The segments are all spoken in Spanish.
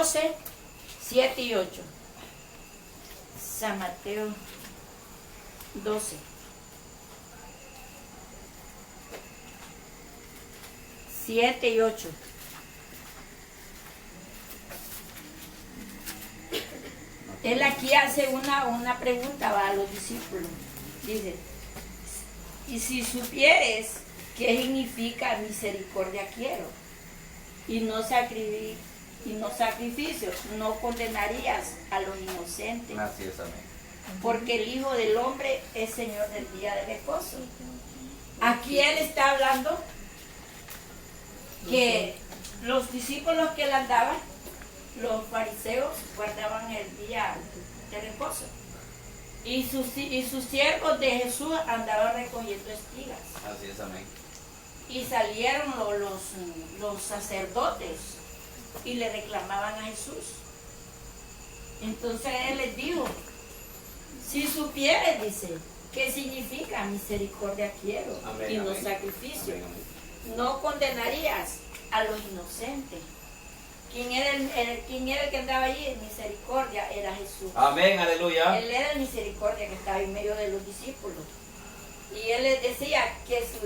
12, 7 y 8. San Mateo 12. 7 y 8. Él aquí hace una pregunta a los discípulos. Dice, y si supieres qué significa misericordia quiero, y no sacrificios, no condenarías a los inocentes. Así es, amén. Porque el Hijo del Hombre es Señor del día de reposo. Aquí él está hablando que los discípulos que él andaba, los fariseos, guardaban el día de reposo. Y sus siervos de Jesús andaban recogiendo espigas. Así es, amén. Y salieron los sacerdotes y le reclamaban a Jesús. Entonces él les dijo, si supieres, dice, ¿qué significa misericordia quiero? Amén, y no amén. sacrificio? Amén, amén. No condenarías a los inocentes. ¿Quién era el que andaba allí? En misericordia era Jesús. Amén, aleluya. Él era el misericordia que estaba en medio de los discípulos. Y él les decía que si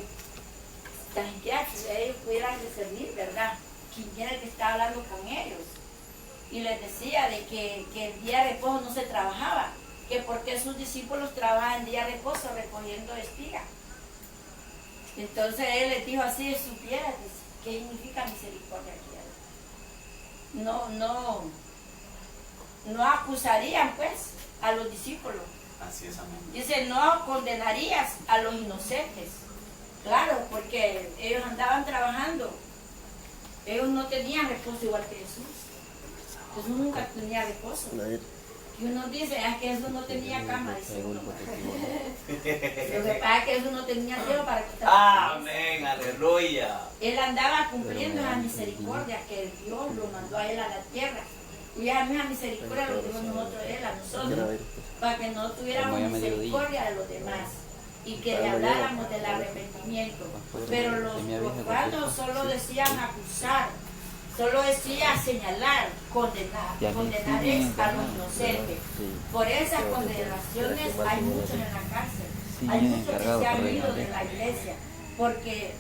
ellos pudieran discernir, ¿verdad? ¿Quién era el que estaba hablando con ellos? Y les decía de que el día de reposo no se trabajaba, que porque sus discípulos trabajan en día de reposo recogiendo espigas. Entonces él les dijo así, si supieras, ¿qué significa misericordia quiero? No acusarían pues a los discípulos. Así es, amén. Dice, no condenarías a los inocentes. Claro, porque ellos andaban trabajando. Ellos no tenían reposo igual que Jesús. Jesús nunca tenía reposo. Y uno dice, es que Jesús no tenía cama, dice uno. Lo que pasa es que Jesús no tenía tiempo para quitar. Amén, aleluya. Él andaba cumpliendo la misericordia que Dios lo mandó a él a la tierra. Y esa misma misericordia lo dio él a nosotros, para que no tuviéramos misericordia de los demás y que le habláramos del arrepentimiento. Pero los cuantos solo decían acusar, solo decía señalar, condenar. Condenar es a los inocentes. Por esas condenaciones hay muchos en la cárcel. Hay muchos que se han ido de la iglesia porque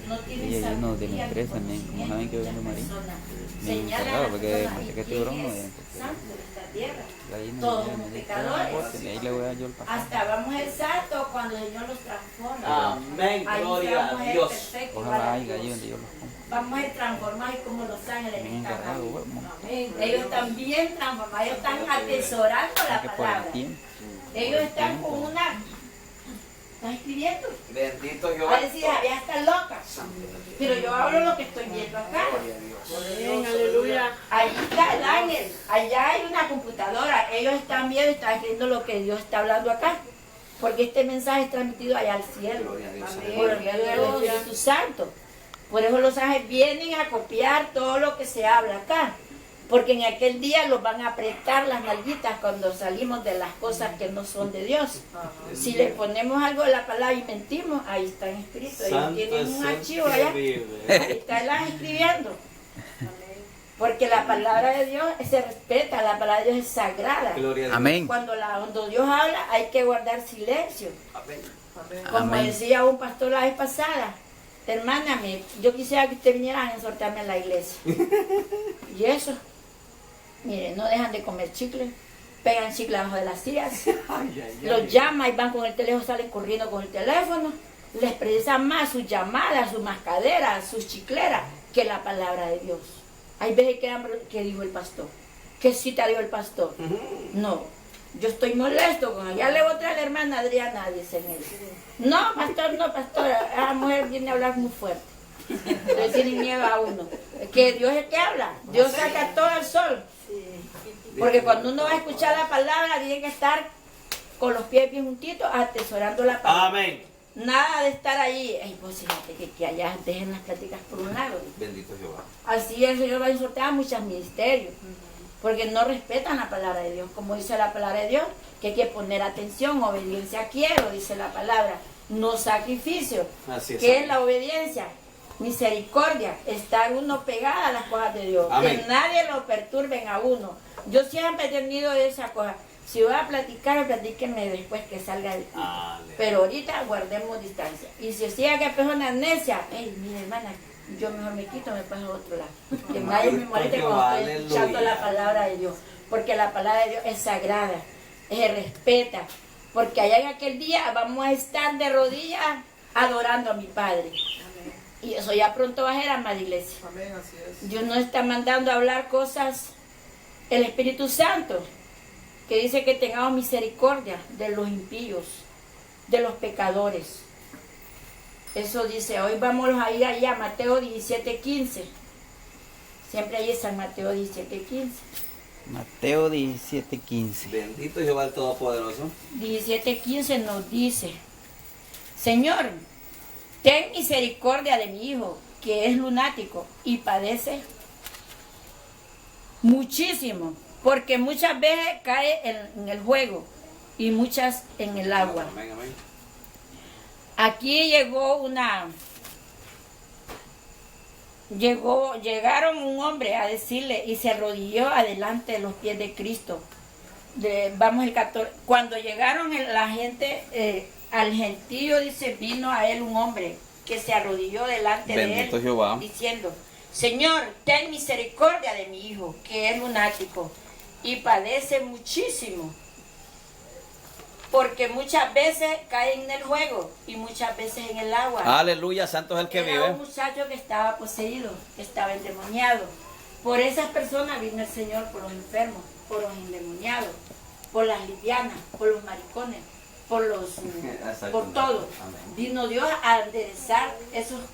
no tienen sabiduría ni conocimiento de la persona. Señalan a la persona y quién es santo de esta tierra. Todos somos pecadores. Hasta vamos a ser santos cuando el Señor los transforma. Amén, Ahí gloria vamos a a ser Dios. perfectos igual a Dios. Vamos a ser transformados como los ángeles en esta vida. Ellos están bien transformados, ellos están atesorando la palabra. Ellos están con una... ¿Están escribiendo? Bendito A Jehová. decir, ya está loca. Pero yo hablo lo que estoy viendo acá. Amén, aleluya. Ahí está el ángel, allá hay una computadora. Ellos están viendo y están escribiendo lo que Dios está hablando acá. Porque este mensaje es transmitido allá al cielo. Por medio del Espíritu Santo. Por eso los ángeles vienen a copiar todo lo que se habla acá. Porque en aquel día los van a apretar las nalguitas cuando salimos de las cosas que no son de Dios. Si le ponemos algo de la palabra y mentimos, ahí están escritos. Ellos tienen un archivo allá. Ahí está el ángel escribiendo. Porque la palabra de Dios se respeta, la palabra de Dios es sagrada. Gloria a Dios. Amén. Cuando Dios habla hay que guardar silencio. Amén. Como Amén. decía un pastor la vez pasada, hermana, yo quisiera que usted viniera a exhortarme a la iglesia. Y eso, miren, no dejan de comer chicle, pegan chicle abajo de las sillas, los llaman y van con el teléfono, salen corriendo con el teléfono, les precisan más sus llamadas, sus mascaderas, sus chicleras, que la palabra de Dios. Hay veces que dijo el pastor, ¿qué cita dio el pastor? No, yo estoy molesto con ella. Ya le voy a traer a la hermana Adriana, dice él. No, pastor, la mujer viene a hablar muy fuerte. Le tiene miedo a uno. Que Dios es el que habla. Dios saca todo el sol. Porque cuando uno va a escuchar la palabra, tiene que estar con los pies bien juntitos, atesorando la palabra. Amén. Nada de estar ahí. Ay, pues fíjate que allá dejen las pláticas por un lado. Bendito Jehová. Así el Señor va a exhortar a muchos ministerios. Porque no respetan la palabra de Dios. Como dice la palabra de Dios, que hay que poner atención, obediencia quiero, dice la palabra. No sacrificio. Así es. ¿Qué es la obediencia? misericordia, estar uno pegada a las cosas de Dios, Amén. que nadie lo perturben a uno. Yo siempre he tenido esa cosa. Si voy a platicar, platíquenme después que salga el culto. Aleluya. Pero ahorita guardemos distancia. Y si sigue que persona necia, hey, mi hermana, yo mejor me quito, me paso a otro lado. Que nadie me moleste cuando estoy escuchando la palabra de Dios. Porque la palabra de Dios es sagrada, se respeta. Porque allá en aquel día vamos a estar de rodillas adorando a mi Padre. Y eso ya pronto va a ser, amada iglesia. Amén, así es. Dios nos está mandando a hablar cosas, el Espíritu Santo, que dice que tengamos misericordia de los impíos, de los pecadores. Eso dice, hoy vamos a ir allá a Mateo 17:15. Siempre ahí está Mateo 17:15. Mateo 17:15. Bendito Jehová el Todopoderoso. 17:15 nos dice, Señor, ten misericordia de mi hijo, que es lunático y padece muchísimo, porque muchas veces cae en el juego y muchas en el agua. Amén, amén. Aquí llegaron un hombre a decirle y se arrodilló adelante de los pies de Cristo. Vamos el 14. Cuando llegaron la gente al gentío, dice, vino a él un hombre que se arrodilló delante Bendito de él, Jehová. diciendo, Señor, ten misericordia de mi hijo, que es lunático y padece muchísimo, porque muchas veces cae en el juego y muchas veces en el agua. Aleluya, santo es el que Era vive. un muchacho que estaba poseído, que estaba endemoniado. Por esas personas vino el Señor, por los enfermos, por los endemoniados, por las lesbianas, por los maricones, por todo. Amén. Vino Dios a enderezar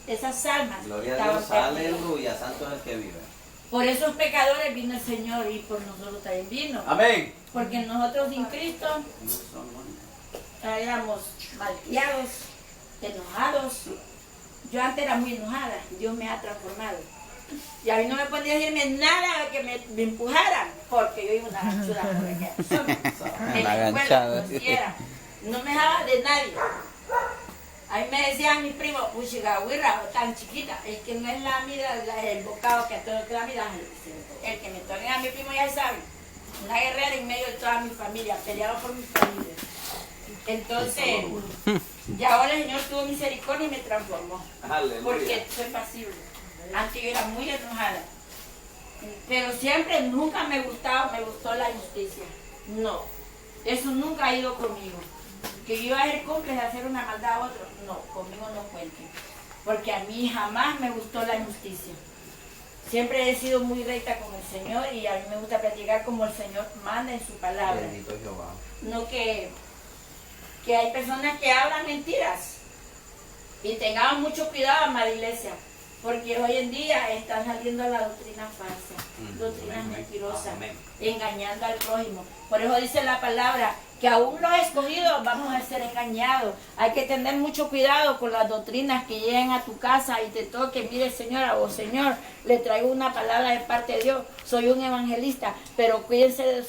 esas almas. Gloria que a Dios, estaban perdidas. aleluya, santo es el que vive. Por esos pecadores vino el Señor y por nosotros también vino. Amén. Porque nosotros sin Cristo éramos malcriados, enojados. Yo antes era muy enojada, Dios me ha transformado. Y a mí no me podía decirme nada que me empujaran, porque yo iba una ganchuda por aquella persona. En La la escuela, ganchada. como quiera. No me dejaba de nadie. A mí me decían mis primos, puchigagüirra, tan chiquita, es que no es la mida, el bocado que a todo que la mida, el que me toque a mi primo ya sabe. Una guerrera en medio de toda mi familia, peleaba por mi familia. Entonces, ya ahora el Señor tuvo misericordia y me transformó. Aleluya. Porque soy pasible. Antes yo era muy enojada. Pero siempre, nunca me gustó la injusticia. No. Eso nunca ha ido conmigo. Que yo iba a ser cómplice de hacer una maldad a otro. No, conmigo no cuenten. Porque a mí jamás me gustó la injusticia. Siempre he sido muy recta con el Señor y a mí me gusta practicar como el Señor manda en su palabra. Bendito Jehová. No que hay personas que hablan mentiras. Y tengamos mucho cuidado, amada iglesia, porque hoy en día está saliendo la doctrina falsa, doctrinas Amén. mentirosas, Amén. engañando al prójimo. Por eso dice la palabra que aún los escogidos vamos a ser engañados. Hay que tener mucho cuidado con las doctrinas que lleguen a tu casa y te toquen. Mire, señora o señor, le traigo una palabra de parte de Dios. Soy un evangelista, pero cuídense de